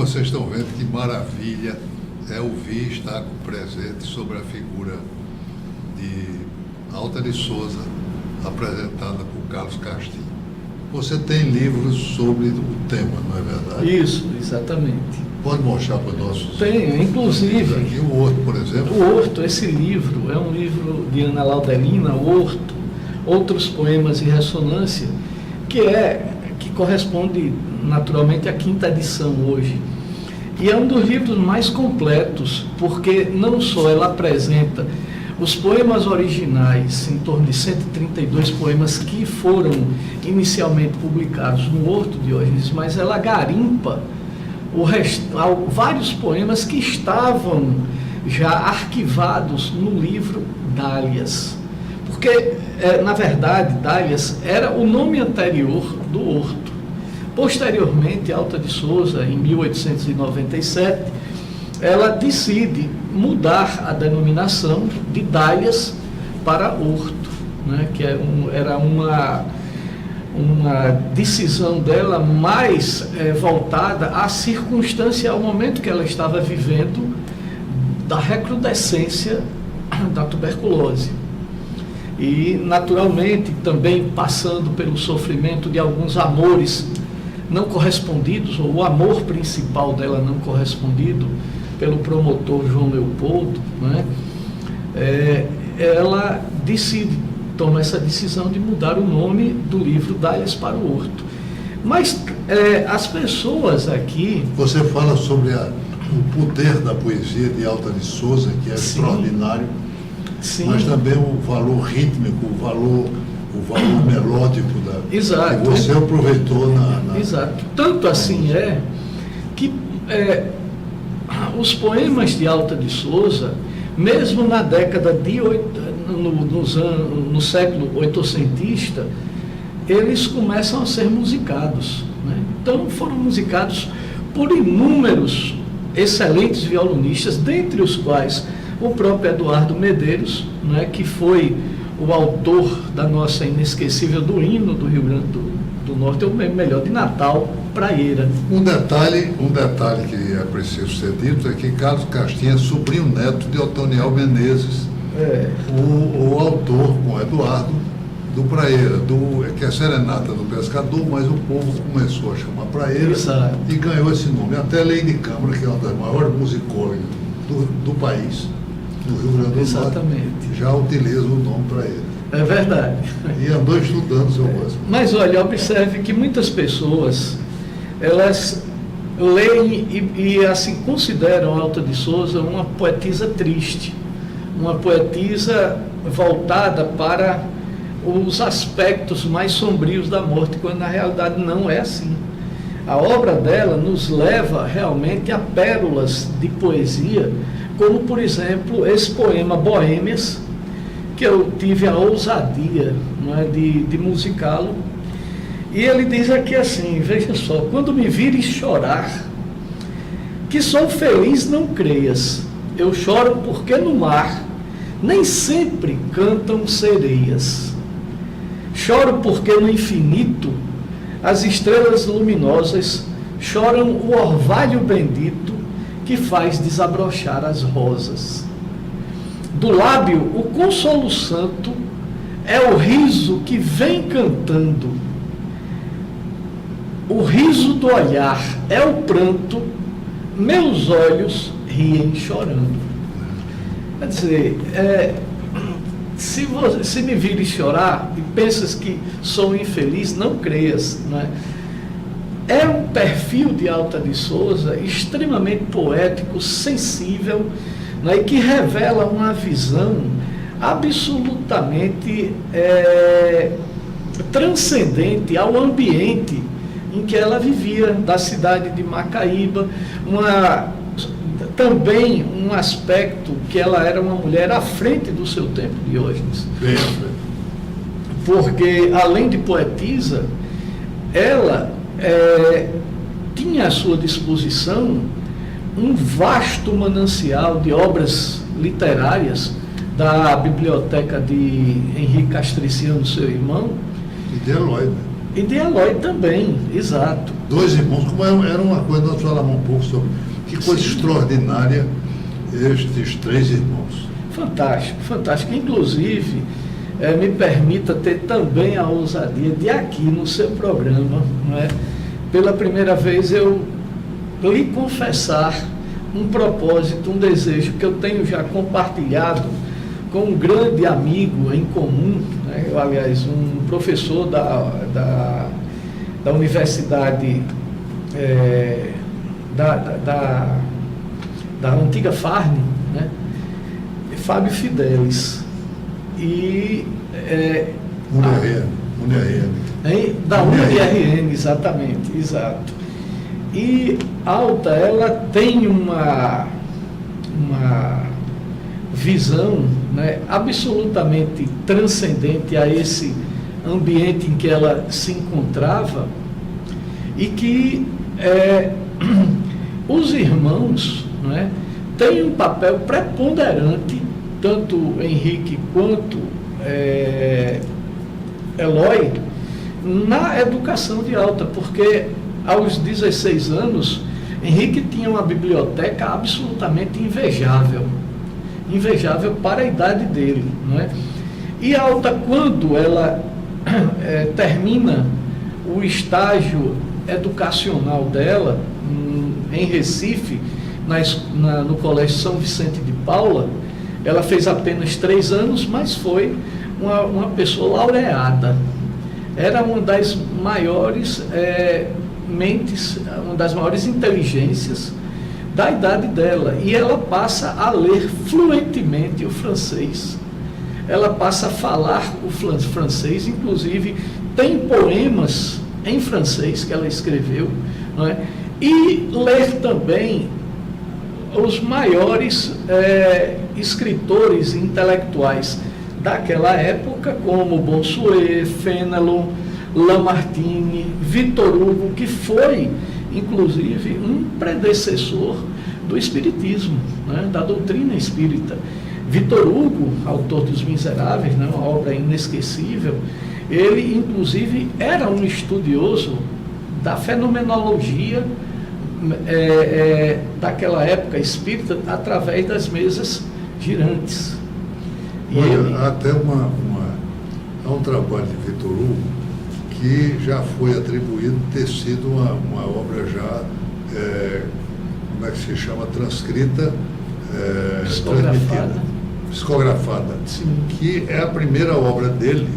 vocês estão vendo que maravilha é ouvir e estar presente sobre a figura de Alta de Souza, apresentada por Carlos Castilho. Você tem livros sobre o tema, não é verdade? Isso, exatamente. Pode mostrar para os nossos... Tenho, inclusive... Aqui o Horto, por exemplo. O Horto, esse livro, é um livro de Ana Laudelina, O Horto, Outros Poemas em Ressonância, que corresponde naturalmente à 5ª edição hoje. E é um dos livros mais completos, porque não só ela apresenta os poemas originais, em torno de 132 poemas que foram inicialmente publicados no Horto Diógenes, mas ela garimpa vários poemas que estavam já arquivados no livro Dálias. Porque, na verdade, Dálias era o nome anterior do Horto. Posteriormente, Alta de Souza, em 1897, ela decide mudar a denominação de Dálias para Horto, né? Que era uma decisão dela mais voltada à circunstância, ao momento que ela estava vivendo da recrudescência da tuberculose. E, naturalmente, também passando pelo sofrimento de alguns amores não correspondidos, ou o amor principal dela não correspondido pelo promotor João Leopoldo, né? Ela toma essa decisão de mudar o nome do livro Dálias para o Horto. Mas as pessoas aqui... Você fala sobre o poder da poesia de Alta de Souza, que é Sim. extraordinário, Sim. mas também o valor rítmico, o valor melódico Exato. que você aproveitou na... Exato. Tanto assim que os poemas de Alta de Souza, mesmo na década de no século oitocentista, eles começam a ser musicados, né? Então foram musicados por inúmeros excelentes violonistas, dentre os quais o próprio Eduardo Medeiros, né, que foi o autor da nossa inesquecível do hino do Rio Grande do Norte, ou melhor, de Natal, Praieira. Um detalhe que é preciso ser dito é que Carlos Castilho é sobrinho neto de Otoniel Menezes, o autor, com Eduardo, do Praieira, que é Serenata do Pescador, mas o povo começou a chamar Praieira. Exato. E ganhou esse nome. Até Lady Câmara, que é uma das maiores musicólogas do país, no Rio Grande do Norte, Exatamente. já utiliza o nome Praieira. É verdade. E andou estudando seu gosto. Mas olha, observe que muitas pessoas, elas leem e assim consideram Alta de Souza uma poetisa triste, uma poetisa voltada para os aspectos mais sombrios da morte, quando na realidade não é assim. A obra dela nos leva realmente a pérolas de poesia, como por exemplo esse poema Boêmias, que eu tive a ousadia, não é, de musicá-lo. E ele diz aqui assim, veja só: quando me vires chorar, que sou feliz não creias, eu choro porque no mar nem sempre cantam sereias. Choro porque no infinito as estrelas luminosas choram o orvalho bendito que faz desabrochar as rosas. Do lábio, o consolo santo é o riso que vem cantando. O riso do olhar é o pranto, meus olhos riem chorando. Quer dizer, se me vires chorar e pensas que sou infeliz, não creias, não é? É um perfil de Alta de Souza extremamente poético, sensível, né, e que revela uma visão absolutamente transcendente ao ambiente em que ela vivia, da cidade de Macaíba, também um aspecto que ela era uma mulher à frente do seu tempo, Diógenes. Porque, além de poetisa, ela tinha à sua disposição um vasto manancial de obras literárias da biblioteca de Henrique Castriciano, seu irmão. E de Eloy, né? E de Eloy também, exato. Dois irmãos, como era uma coisa, nós falamos um pouco sobre que coisa extraordinária estes três irmãos. Fantástico, fantástico. Inclusive, me permita ter também a ousadia de aqui no seu programa, não é? Pela primeira vez eu lhe confessar um propósito, um desejo que eu tenho já compartilhado com um grande amigo em comum, né? Aliás, um professor da universidade da antiga Farne, né? Fábio Fidelis. E da UniRN, exatamente, exato. E Alta, ela tem uma visão, né, absolutamente transcendente a esse ambiente em que ela se encontrava, e que os irmãos, né, têm um papel preponderante, tanto Henrique quanto Eloy, na educação de Alta, porque aos 16 anos, Henrique tinha uma biblioteca absolutamente invejável para a idade dele, não é? E Alta, quando ela termina o estágio educacional dela em Recife, no Colégio São Vicente de Paula, ela fez apenas 3 anos, mas foi uma pessoa laureada. Era uma das maiores mentes, uma das maiores inteligências da idade dela. E ela passa a ler fluentemente o francês. Ela passa a falar o francês, inclusive tem poemas em francês que ela escreveu, não é? E ler também os maiores escritores intelectuais daquela época, como Bossuet, Fénelon, Lamartine, Victor Hugo, que foi, inclusive, um predecessor do espiritismo, né, da doutrina espírita. Victor Hugo, autor dos Miseráveis, né, uma obra inesquecível, ele, inclusive, era um estudioso da fenomenologia daquela época espírita, através das mesas girantes. Olha, até há um trabalho de Victor Hugo que já foi atribuído ter sido uma obra já, como é que se chama, transcrita, psicografada, Sim. Que é a primeira obra dele.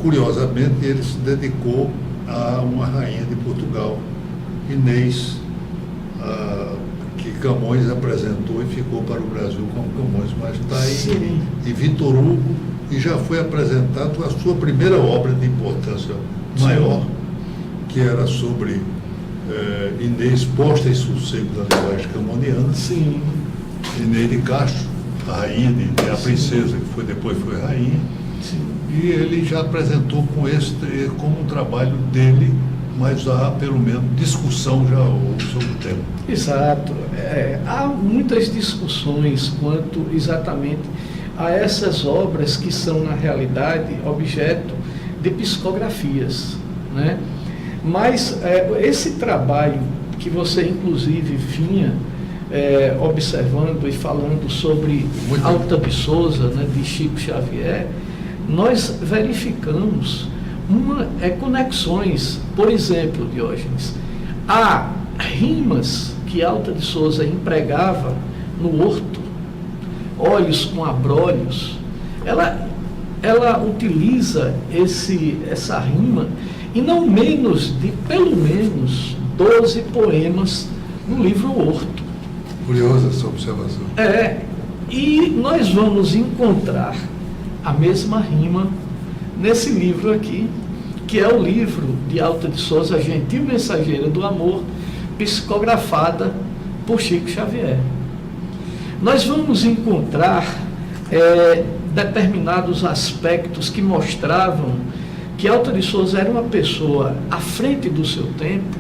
Curiosamente, ele se dedicou a uma rainha de Portugal, Inês, que Camões apresentou e ficou para o Brasil como Camões, mas está aí em Victor Hugo, e já foi apresentado a sua primeira obra de importância maior, que era sobre Inês posta em sossego da linguagem camoniana. Sim. Inês de Castro, a rainha, a princesa, que depois foi rainha. Sim. E ele já apresentou como um trabalho dele, mas há pelo menos discussão já sobre o tema. Exato. Há muitas discussões quanto exatamente a essas obras que são, na realidade, objeto de psicografias, né? Mas esse trabalho que você, inclusive, vinha observando e falando sobre Alta de Souza, né, de Chico Xavier, nós verificamos conexões. Por exemplo, Diógenes, há rimas que Alta de Souza empregava no horto, olhos com abrolhos. Ela utiliza essa rima em não menos de, pelo menos, 12 poemas no livro Horto. Curiosa essa observação. E nós vamos encontrar a mesma rima nesse livro aqui, que é o livro de Alta de Souza, Gentil Mensageira do Amor, psicografada por Chico Xavier. Nós vamos encontrar determinados aspectos que mostravam que Alta de Souza era uma pessoa à frente do seu tempo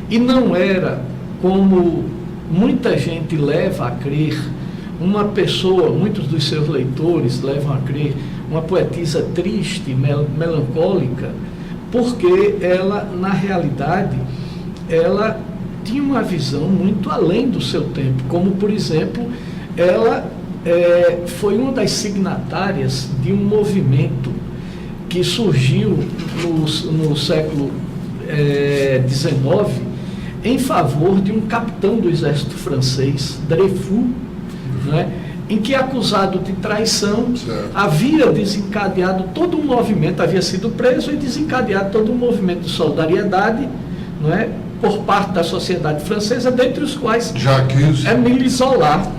e não era, como muita gente leva a crer, uma pessoa, muitos dos seus leitores levam a crer, uma poetisa triste, melancólica, porque ela, na realidade, ela tinha uma visão muito além do seu tempo, como, por exemplo, ela foi uma das signatárias de um movimento que surgiu no século XIX em favor de um capitão do exército francês, Dreyfus, né, em que, acusado de traição, havia desencadeado todo um movimento, havia sido preso e desencadeado todo um movimento de solidariedade, não é, por parte da sociedade francesa, dentre os quais Émile Zola.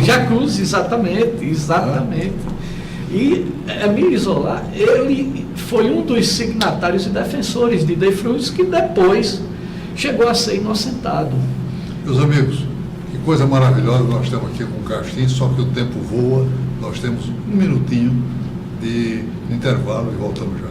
Jacques, exatamente. E Émile Zola, ele foi um dos signatários e defensores de Dreyfus, que depois chegou a ser inocentado. Meus amigos, que coisa maravilhosa nós estamos aqui com o Castim, só que o tempo voa, nós temos um minutinho de intervalo e voltamos já.